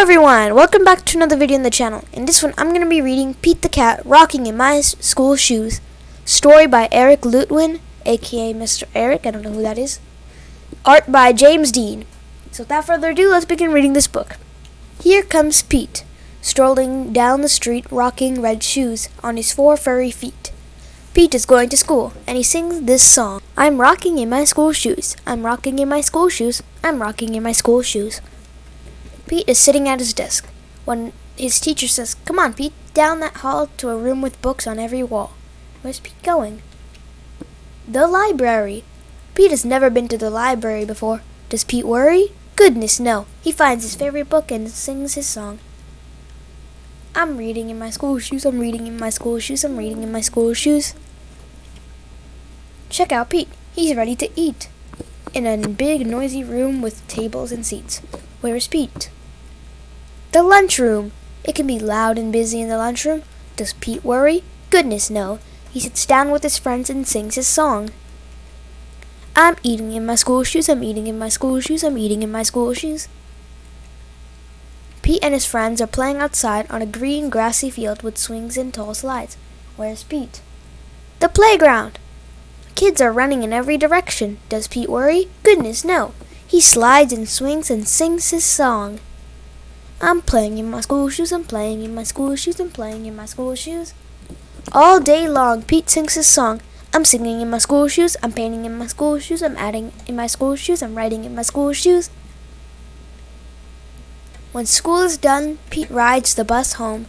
everyone, welcome back to another video on the channel. In this one, I'm going to be reading Pete the Cat Rocking in My School Shoes. Story by Eric Lutwin, aka Mr. Eric, I don't know who that is. Art by James Dean. So without further ado, let's begin reading this book. Here comes Pete, strolling down the street rocking red shoes on his 4 furry feet. Pete is going to school, and he sings this song. I'm rocking in my school shoes. I'm rocking in my school shoes. I'm rocking in my school shoes. Pete is sitting at his desk when his teacher says, "Come on, Pete, down that hall to a room with books on every wall." Where's Pete going? The library. Pete has never been to the library before. Does Pete worry? Goodness, no. He finds his favorite book and sings his song. I'm reading in my school shoes. I'm reading in my school shoes. I'm reading in my school shoes. Check out Pete. He's ready to eat. In a big, noisy room with tables and seats. Where is Pete? The lunchroom. It can be loud and busy in the lunchroom. Does Pete worry? Goodness, no. He sits down with his friends and sings his song. I'm eating in my school shoes. I'm eating in my school shoes. I'm eating in my school shoes. Pete and his friends are playing outside on a green, grassy field with swings and tall slides. Where's Pete? The playground. Kids are running in every direction. Does Pete worry? Goodness, no. He slides and swings and sings his song. I'm playing in my school shoes. I'm playing in my school shoes. I'm playing in my school shoes. All day long, Pete sings his song. I'm singing in my school shoes. I'm painting in my school shoes. I'm adding in my school shoes. I'm writing in my school shoes. When school is done, Pete rides the bus home.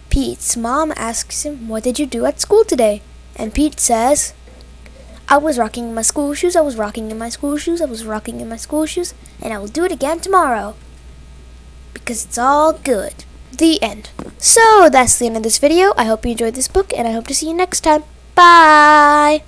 Pete's mom asks him, "What did you do at school today?" And Pete says, I was rocking in my school shoes, I was rocking in my school shoes, I was rocking in my school shoes, and I will do it again tomorrow. Because it's all good. The end. So that's the end of this video. I hope you enjoyed this book, and I hope to see you next time. Bye!